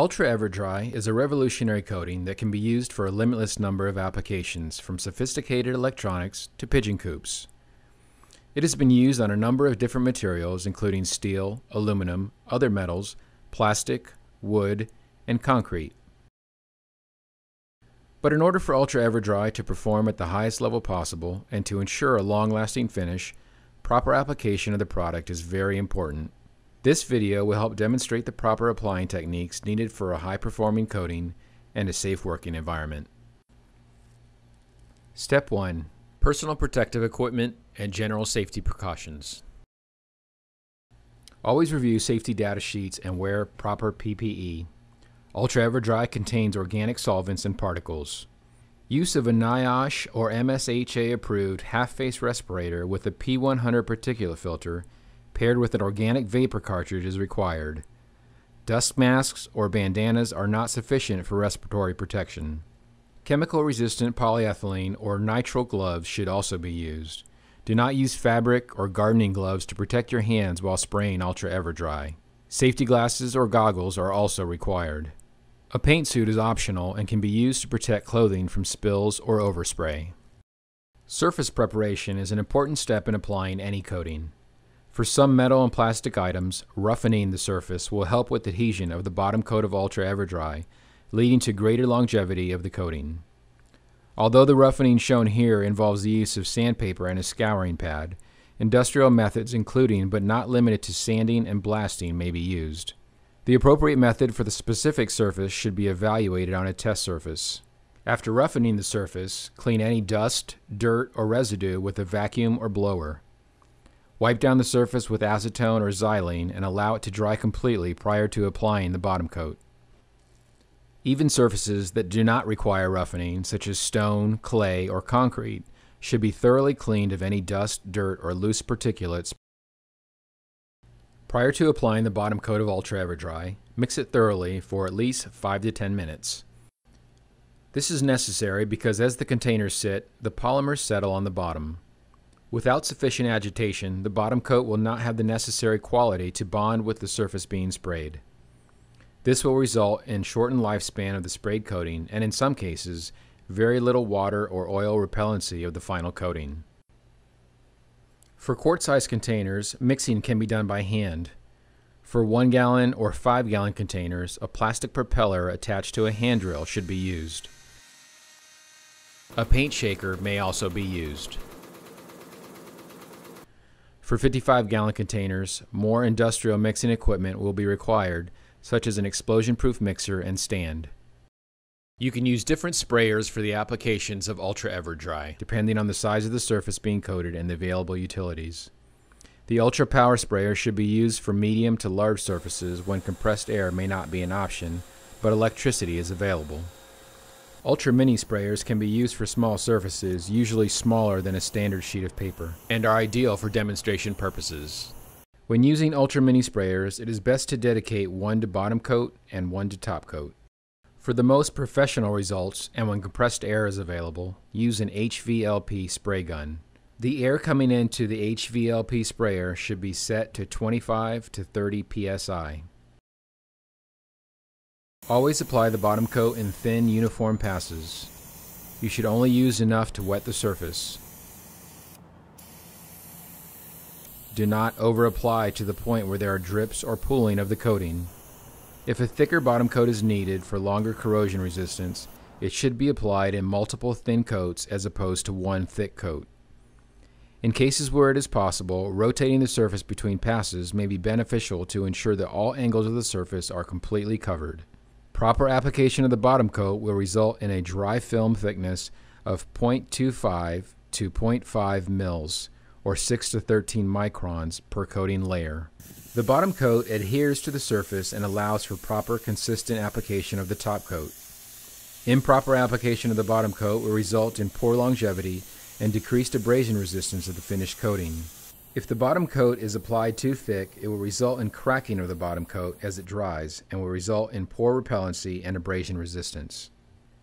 Ultra-Ever Dry is a revolutionary coating that can be used for a limitless number of applications, from sophisticated electronics to pigeon coops. It has been used on a number of different materials, including steel, aluminum, other metals, plastic, wood, and concrete. But in order for Ultra-Ever Dry to perform at the highest level possible and to ensure a long-lasting finish, proper application of the product is very important. This video will help demonstrate the proper applying techniques needed for a high-performing coating and a safe working environment. Step 1. Personal protective equipment and general safety precautions. Always review safety data sheets and wear proper PPE. Ultra-Ever Dry contains organic solvents and particles. Use of a NIOSH or MSHA approved half-face respirator with a P100 particulate filter paired with an organic vapor cartridge is required. Dust masks or bandanas are not sufficient for respiratory protection. Chemical-resistant polyethylene or nitrile gloves should also be used. Do not use fabric or gardening gloves to protect your hands while spraying Ultra-Ever Dry. Safety glasses or goggles are also required. A paint suit is optional and can be used to protect clothing from spills or overspray. Surface preparation is an important step in applying any coating. For some metal and plastic items, roughening the surface will help with adhesion of the bottom coat of Ultra-Ever Dry, leading to greater longevity of the coating. Although the roughening shown here involves the use of sandpaper and a scouring pad, industrial methods including but not limited to sanding and blasting may be used. The appropriate method for the specific surface should be evaluated on a test surface. After roughening the surface, clean any dust, dirt, or residue with a vacuum or blower. Wipe down the surface with acetone or xylene and allow it to dry completely prior to applying the bottom coat. Even surfaces that do not require roughening, such as stone, clay, or concrete, should be thoroughly cleaned of any dust, dirt, or loose particulates. Prior to applying the bottom coat of Ultra-Ever Dry, mix it thoroughly for at least 5 to 10 minutes. This is necessary because as the containers sit, the polymers settle on the bottom. Without sufficient agitation, the bottom coat will not have the necessary quality to bond with the surface being sprayed. This will result in shortened lifespan of the sprayed coating and, in some cases, very little water or oil repellency of the final coating. For quart-sized containers, mixing can be done by hand. For 1-gallon or 5-gallon containers, a plastic propeller attached to a hand drill should be used. A paint shaker may also be used. For 55-gallon containers, more industrial mixing equipment will be required, such as an explosion-proof mixer and stand. You can use different sprayers for the applications of Ultra-Ever Dry, depending on the size of the surface being coated and the available utilities. The Ultra Power Sprayer should be used for medium to large surfaces when compressed air may not be an option, but electricity is available. Ultra Mini sprayers can be used for small surfaces, usually smaller than a standard sheet of paper, and are ideal for demonstration purposes. When using Ultra Mini sprayers, it is best to dedicate one to bottom coat and one to top coat. For the most professional results, and when compressed air is available, use an HVLP spray gun. The air coming into the HVLP sprayer should be set to 25 to 30 psi. Always apply the bottom coat in thin, uniform passes. You should only use enough to wet the surface. Do not over-apply to the point where there are drips or pooling of the coating. If a thicker bottom coat is needed for longer corrosion resistance, it should be applied in multiple thin coats as opposed to one thick coat. In cases where it is possible, rotating the surface between passes may be beneficial to ensure that all angles of the surface are completely covered. Proper application of the bottom coat will result in a dry film thickness of 0.25 to 0.5 mils, or 6 to 13 microns per coating layer. The bottom coat adheres to the surface and allows for proper, consistent application of the top coat. Improper application of the bottom coat will result in poor longevity and decreased abrasion resistance of the finished coating. If the bottom coat is applied too thick, it will result in cracking of the bottom coat as it dries and will result in poor repellency and abrasion resistance.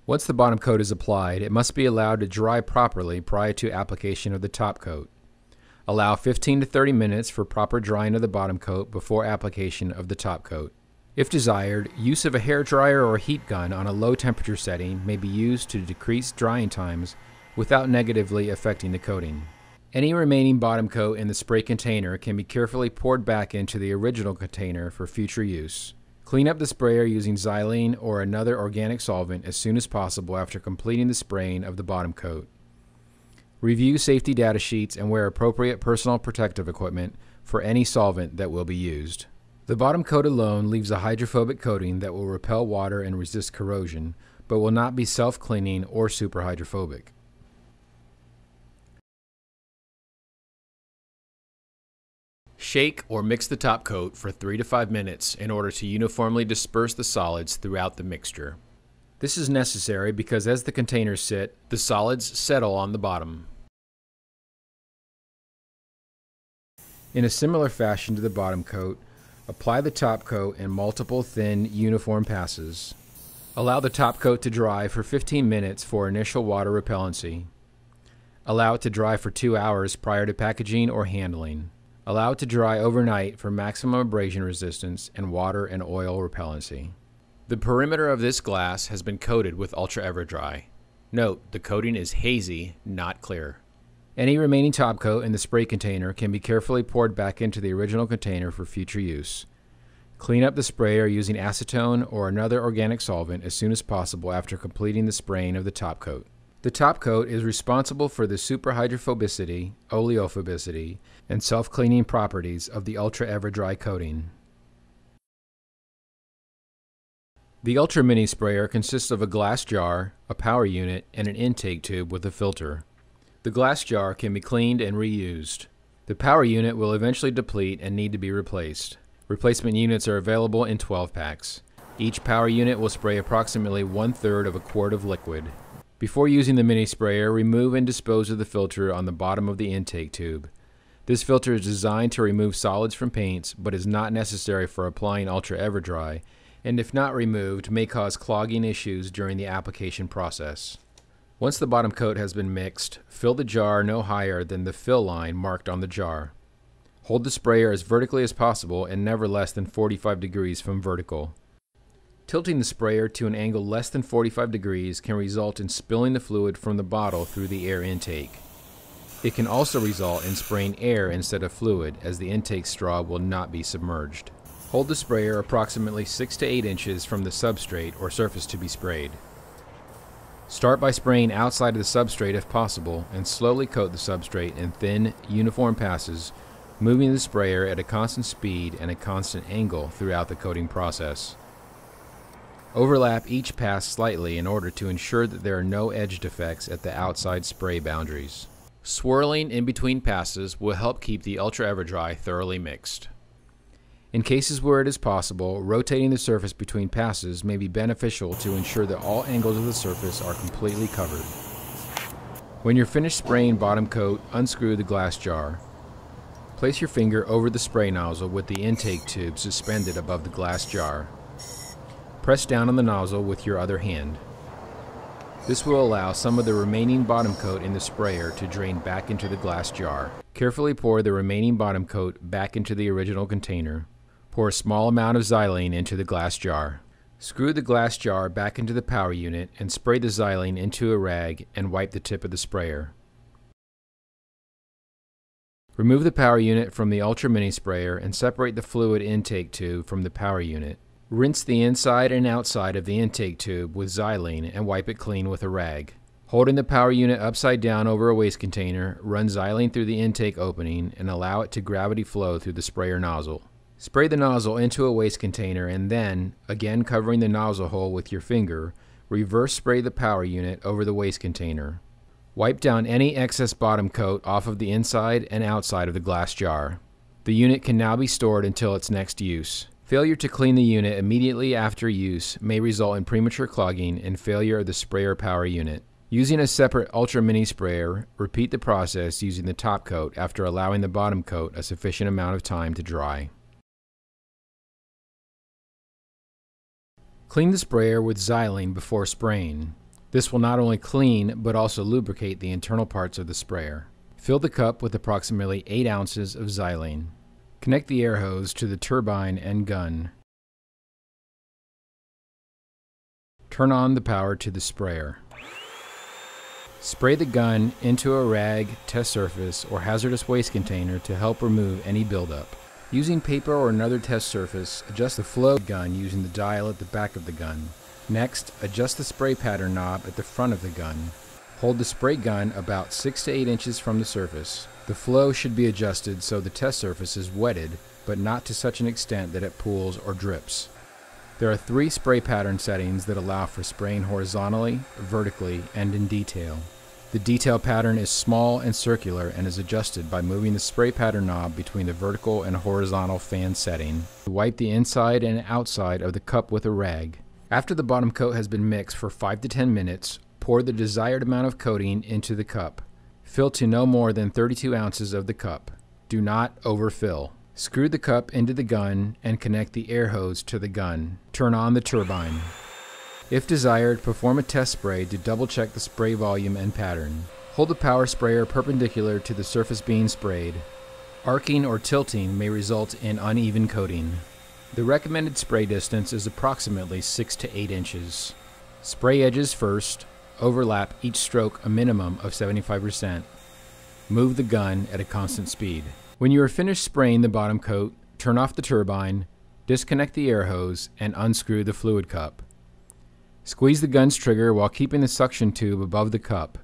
Once the bottom coat is applied, it must be allowed to dry properly prior to application of the top coat. Allow 15 to 30 minutes for proper drying of the bottom coat before application of the top coat. If desired, use of a hair dryer or heat gun on a low temperature setting may be used to decrease drying times without negatively affecting the coating. Any remaining bottom coat in the spray container can be carefully poured back into the original container for future use. Clean up the sprayer using xylene or another organic solvent as soon as possible after completing the spraying of the bottom coat. Review safety data sheets and wear appropriate personal protective equipment for any solvent that will be used. The bottom coat alone leaves a hydrophobic coating that will repel water and resist corrosion, but will not be self-cleaning or super hydrophobic. Shake or mix the top coat for 3 to 5 minutes in order to uniformly disperse the solids throughout the mixture. This is necessary because as the containers sit, the solids settle on the bottom. In a similar fashion to the bottom coat, apply the top coat in multiple thin, uniform passes. Allow the top coat to dry for 15 minutes for initial water repellency. Allow it to dry for 2 hours prior to packaging or handling. Allow it to dry overnight for maximum abrasion resistance and water and oil repellency. The perimeter of this glass has been coated with Ultra-Ever Dry. Note, the coating is hazy, not clear. Any remaining top coat in the spray container can be carefully poured back into the original container for future use. Clean up the sprayer using acetone or another organic solvent as soon as possible after completing the spraying of the top coat. The top coat is responsible for the superhydrophobicity, oleophobicity, and self-cleaning properties of the Ultra-Ever Dry coating. The Ultra Mini Sprayer consists of a glass jar, a power unit, and an intake tube with a filter. The glass jar can be cleaned and reused. The power unit will eventually deplete and need to be replaced. Replacement units are available in 12 packs. Each power unit will spray approximately 1/3 of a quart of liquid. Before using the mini sprayer, remove and dispose of the filter on the bottom of the intake tube. This filter is designed to remove solids from paints, but is not necessary for applying Ultra-Ever Dry, and if not removed, may cause clogging issues during the application process. Once the bottom coat has been mixed, fill the jar no higher than the fill line marked on the jar. Hold the sprayer as vertically as possible and never less than 45 degrees from vertical. Tilting the sprayer to an angle less than 45 degrees can result in spilling the fluid from the bottle through the air intake. It can also result in spraying air instead of fluid, as the intake straw will not be submerged. Hold the sprayer approximately 6 to 8 inches from the substrate or surface to be sprayed. Start by spraying outside of the substrate if possible, and slowly coat the substrate in thin, uniform passes, moving the sprayer at a constant speed and a constant angle throughout the coating process. Overlap each pass slightly in order to ensure that there are no edge defects at the outside spray boundaries. Swirling in between passes will help keep the Ultra-Ever Dry thoroughly mixed. In cases where it is possible, rotating the surface between passes may be beneficial to ensure that all angles of the surface are completely covered. When you're finished spraying bottom coat, unscrew the glass jar. Place your finger over the spray nozzle with the intake tube suspended above the glass jar. Press down on the nozzle with your other hand. This will allow some of the remaining bottom coat in the sprayer to drain back into the glass jar. Carefully pour the remaining bottom coat back into the original container. Pour a small amount of xylene into the glass jar. Screw the glass jar back into the power unit and spray the xylene into a rag and wipe the tip of the sprayer. Remove the power unit from the Ultra Mini Sprayer and separate the fluid intake tube from the power unit. Rinse the inside and outside of the intake tube with xylene and wipe it clean with a rag. Holding the power unit upside down over a waste container, run xylene through the intake opening and allow it to gravity flow through the sprayer nozzle. Spray the nozzle into a waste container and then, again covering the nozzle hole with your finger, reverse spray the power unit over the waste container. Wipe down any excess bottom coat off of the inside and outside of the glass jar. The unit can now be stored until its next use. Failure to clean the unit immediately after use may result in premature clogging and failure of the sprayer power unit. Using a separate Ultra Mini Sprayer, repeat the process using the top coat after allowing the bottom coat a sufficient amount of time to dry. Clean the sprayer with xylene before spraying. This will not only clean but also lubricate the internal parts of the sprayer. Fill the cup with approximately 8 ounces of xylene. Connect the air hose to the turbine and gun. Turn on the power to the sprayer. Spray the gun into a rag, test surface, or hazardous waste container to help remove any buildup. Using paper or another test surface, adjust the flow of the gun using the dial at the back of the gun. Next, adjust the spray pattern knob at the front of the gun. Hold the spray gun about 6 to 8 inches from the surface. The flow should be adjusted so the test surface is wetted, but not to such an extent that it pools or drips. There are 3 spray pattern settings that allow for spraying horizontally, vertically, and in detail. The detail pattern is small and circular and is adjusted by moving the spray pattern knob between the vertical and horizontal fan setting. Wipe the inside and outside of the cup with a rag. After the bottom coat has been mixed for 5 to 10 minutes, pour the desired amount of coating into the cup. Fill to no more than 32 ounces of the cup. Do not overfill. Screw the cup into the gun and connect the air hose to the gun. Turn on the turbine. If desired, perform a test spray to double check the spray volume and pattern. Hold the power sprayer perpendicular to the surface being sprayed. Arcing or tilting may result in uneven coating. The recommended spray distance is approximately 6 to 8 inches. Spray edges first. Overlap each stroke a minimum of 75%. Move the gun at a constant speed. When you are finished spraying the bottom coat, turn off the turbine, disconnect the air hose, and unscrew the fluid cup. Squeeze the gun's trigger while keeping the suction tube above the cup.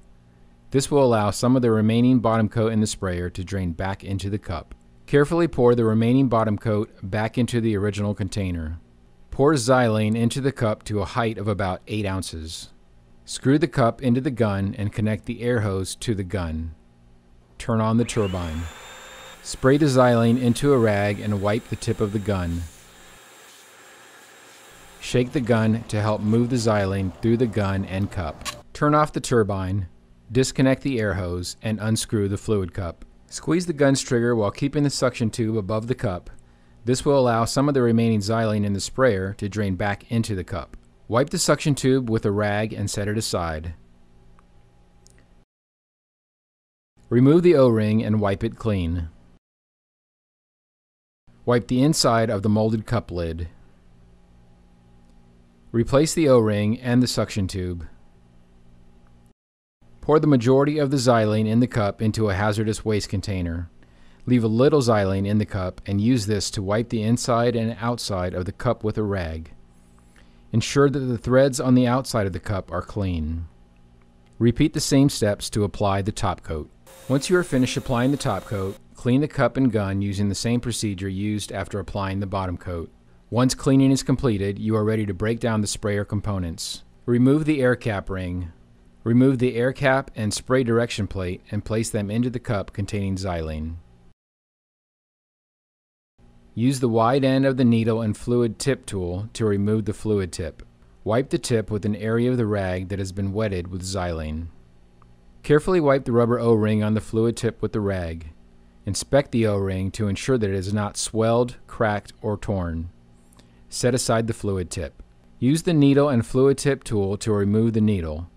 This will allow some of the remaining bottom coat in the sprayer to drain back into the cup. Carefully pour the remaining bottom coat back into the original container. Pour xylene into the cup to a height of about 8 ounces. Screw the cup into the gun and connect the air hose to the gun. Turn on the turbine. Spray the xylene into a rag and wipe the tip of the gun. Shake the gun to help move the xylene through the gun and cup. Turn off the turbine, disconnect the air hose, and unscrew the fluid cup. Squeeze the gun's trigger while keeping the suction tube above the cup. This will allow some of the remaining xylene in the sprayer to drain back into the cup. Wipe the suction tube with a rag and set it aside. Remove the O-ring and wipe it clean. Wipe the inside of the molded cup lid. Replace the O-ring and the suction tube. Pour the majority of the xylene in the cup into a hazardous waste container. Leave a little xylene in the cup and use this to wipe the inside and outside of the cup with a rag. Ensure that the threads on the outside of the cup are clean. Repeat the same steps to apply the top coat. Once you are finished applying the top coat, clean the cup and gun using the same procedure used after applying the bottom coat. Once cleaning is completed, you are ready to break down the sprayer components. Remove the air cap ring. Remove the air cap and spray direction plate and place them into the cup containing xylene. Use the wide end of the needle and fluid tip tool to remove the fluid tip. Wipe the tip with an area of the rag that has been wetted with xylene. Carefully wipe the rubber O-ring on the fluid tip with the rag. Inspect the O-ring to ensure that it is not swelled, cracked, or torn. Set aside the fluid tip. Use the needle and fluid tip tool to remove the needle.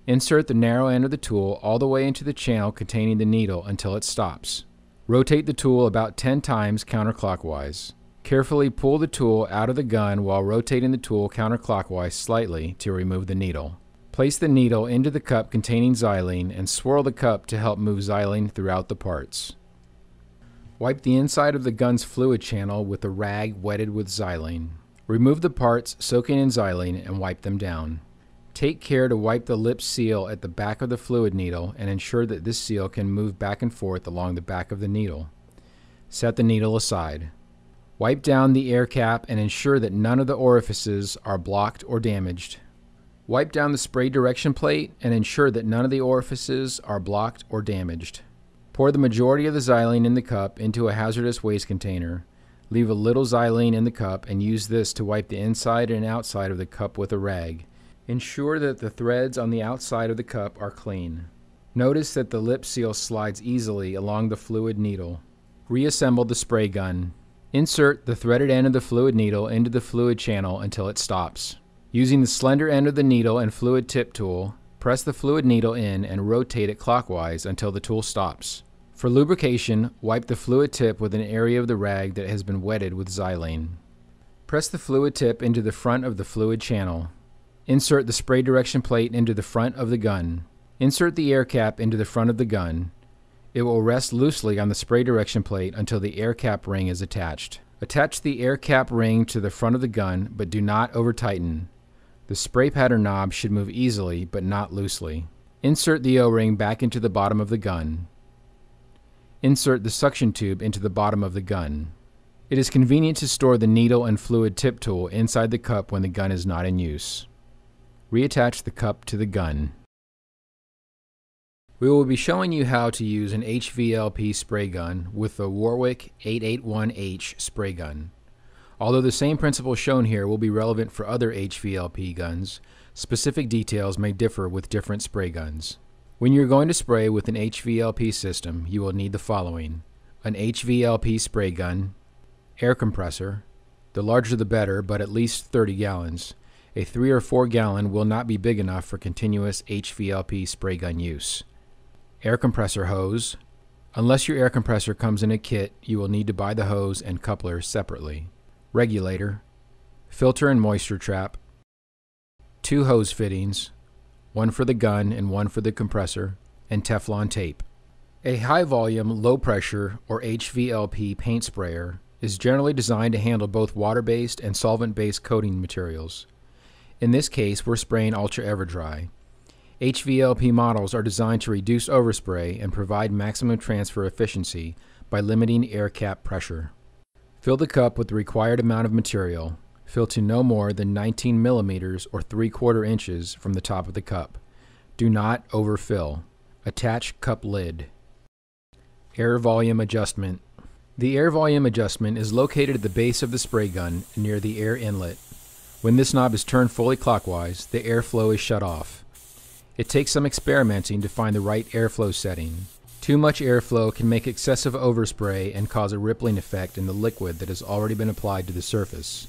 Insert the narrow end of the tool all the way into the channel containing the needle until it stops. Rotate the tool about 10 times counterclockwise. Carefully pull the tool out of the gun while rotating the tool counterclockwise slightly to remove the needle. Place the needle into the cup containing xylene and swirl the cup to help move xylene throughout the parts. Wipe the inside of the gun's fluid channel with a rag wetted with xylene. Remove the parts soaking in xylene and wipe them down. Take care to wipe the lip seal at the back of the fluid needle and ensure that this seal can move back and forth along the back of the needle. Set the needle aside. Wipe down the air cap and ensure that none of the orifices are blocked or damaged. Wipe down the spray direction plate and ensure that none of the orifices are blocked or damaged. Pour the majority of the xylene in the cup into a hazardous waste container. Leave a little xylene in the cup and use this to wipe the inside and outside of the cup with a rag. Ensure that the threads on the outside of the cup are clean. Notice that the lip seal slides easily along the fluid needle. Reassemble the spray gun. Insert the threaded end of the fluid needle into the fluid channel until it stops. Using the slender end of the needle and fluid tip tool, press the fluid needle in and rotate it clockwise until the tool stops. For lubrication, wipe the fluid tip with an area of the rag that has been wetted with xylene. Press the fluid tip into the front of the fluid channel. Insert the spray direction plate into the front of the gun. Insert the air cap into the front of the gun. It will rest loosely on the spray direction plate until the air cap ring is attached. Attach the air cap ring to the front of the gun, but do not over-tighten. The spray pattern knob should move easily, but not loosely. Insert the O-ring back into the bottom of the gun. Insert the suction tube into the bottom of the gun. It is convenient to store the needle and fluid tip tool inside the cup when the gun is not in use. Reattach the cup to the gun. We will be showing you how to use an HVLP spray gun with the Warwick 881H spray gun. Although the same principle shown here will be relevant for other HVLP guns, specific details may differ with different spray guns. When you're going to spray with an HVLP system, you will need the following: an HVLP spray gun, air compressor, the larger the better, but at least 30 gallons. A 3 or 4 gallon will not be big enough for continuous HVLP spray gun use. Air compressor hose. Unless your air compressor comes in a kit, you will need to buy the hose and coupler separately. Regulator, filter and moisture trap, 2 hose fittings, one for the gun and one for the compressor, and Teflon tape. A high-volume, low-pressure, or HVLP paint sprayer is generally designed to handle both water-based and solvent-based coating materials. In this case, we're spraying Ultra-Ever Dry. HVLP models are designed to reduce overspray and provide maximum transfer efficiency by limiting air cap pressure. Fill the cup with the required amount of material. Fill to no more than 19 millimeters or 3/4 inches from the top of the cup. Do not overfill. Attach cup lid. Air volume adjustment. The air volume adjustment is located at the base of the spray gun near the air inlet. When this knob is turned fully clockwise, the airflow is shut off. It takes some experimenting to find the right airflow setting. Too much airflow can make excessive overspray and cause a rippling effect in the liquid that has already been applied to the surface.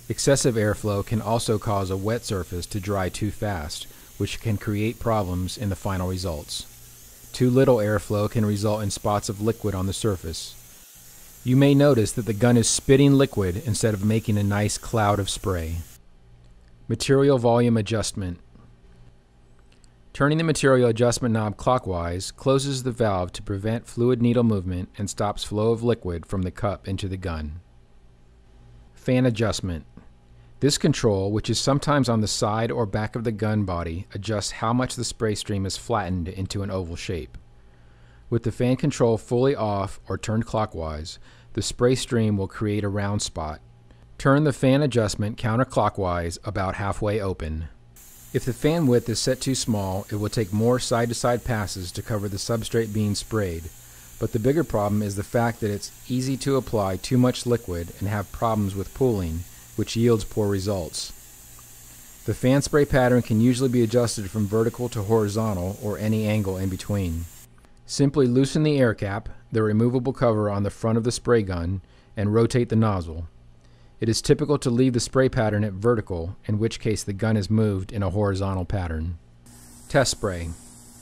Excessive airflow can also cause a wet surface to dry too fast, which can create problems in the final results. Too little airflow can result in spots of liquid on the surface. You may notice that the gun is spitting liquid instead of making a nice cloud of spray. Material volume adjustment. Turning the material adjustment knob clockwise closes the valve to prevent fluid needle movement and stops flow of liquid from the cup into the gun. Fan adjustment. This control, which is sometimes on the side or back of the gun body, adjusts how much the spray stream is flattened into an oval shape. With the fan control fully off or turned clockwise, the spray stream will create a round spot. Turn the fan adjustment counterclockwise about halfway open. If the fan width is set too small, it will take more side-to-side passes to cover the substrate being sprayed, but the bigger problem is the fact that it's easy to apply too much liquid and have problems with pooling, which yields poor results. The fan spray pattern can usually be adjusted from vertical to horizontal or any angle in between. Simply loosen the air cap, the removable cover on the front of the spray gun, and rotate the nozzle. It is typical to leave the spray pattern at vertical, in which case the gun is moved in a horizontal pattern. Test spray.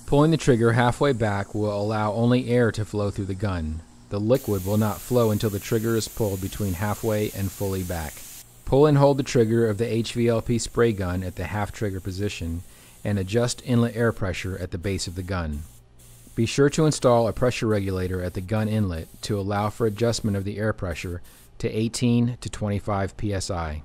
Pulling the trigger halfway back will allow only air to flow through the gun. The liquid will not flow until the trigger is pulled between halfway and fully back. Pull and hold the trigger of the HVLP spray gun at the half trigger position and adjust inlet air pressure at the base of the gun. Be sure to install a pressure regulator at the gun inlet to allow for adjustment of the air pressure to 18 to 25 psi.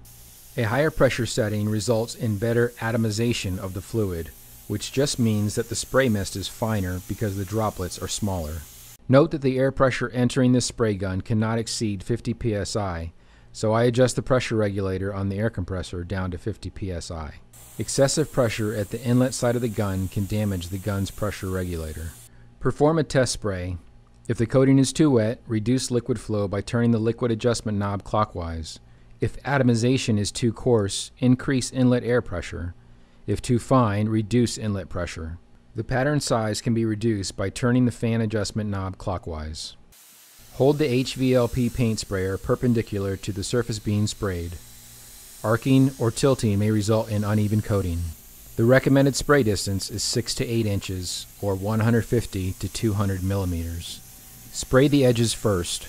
A higher pressure setting results in better atomization of the fluid, which just means that the spray mist is finer because the droplets are smaller. Note that the air pressure entering this spray gun cannot exceed 50 psi, so I adjust the pressure regulator on the air compressor down to 50 psi. Excessive pressure at the inlet side of the gun can damage the gun's pressure regulator. Perform a test spray. If the coating is too wet, reduce liquid flow by turning the liquid adjustment knob clockwise. If atomization is too coarse, increase inlet air pressure. If too fine, reduce inlet pressure. The pattern size can be reduced by turning the fan adjustment knob clockwise. Hold the HVLP paint sprayer perpendicular to the surface being sprayed. Arcing or tilting may result in uneven coating. The recommended spray distance is 6 to 8 inches or 150 to 200 millimeters. Spray the edges first.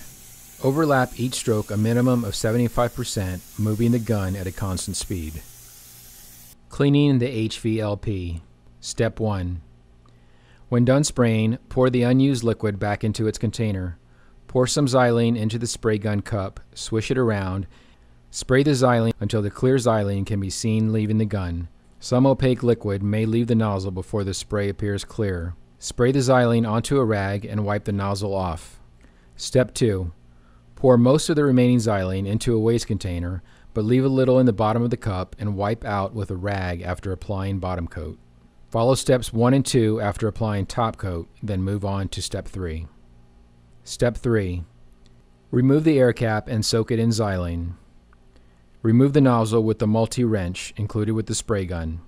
Overlap each stroke a minimum of 75%, moving the gun at a constant speed. Cleaning the HVLP. Step 1. When done spraying, pour the unused liquid back into its container. Pour some xylene into the spray gun cup, swish it around, spray the xylene until the clear xylene can be seen leaving the gun. Some opaque liquid may leave the nozzle before the spray appears clear. Spray the xylene onto a rag and wipe the nozzle off. Step 2. Pour most of the remaining xylene into a waste container, but leave a little in the bottom of the cup and wipe out with a rag after applying bottom coat. Follow steps 1 and 2 after applying top coat, then move on to step 3. Step 3. Remove the air cap and soak it in xylene. Remove the nozzle with the multi-wrench included with the spray gun.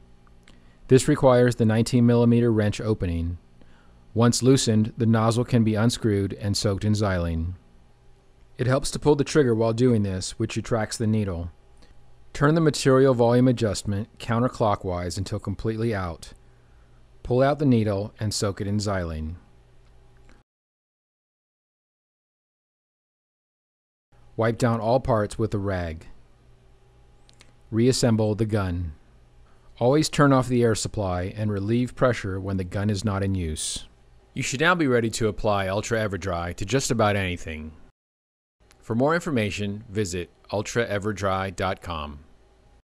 This requires the 19mm wrench opening. Once loosened, the nozzle can be unscrewed and soaked in xylene. It helps to pull the trigger while doing this, which retracts the needle. Turn the material volume adjustment counterclockwise until completely out. Pull out the needle and soak it in xylene. Wipe down all parts with a rag. Reassemble the gun. Always turn off the air supply and relieve pressure when the gun is not in use. You should now be ready to apply Ultra-Ever Dry to just about anything. For more information, visit ultraeverdry.com.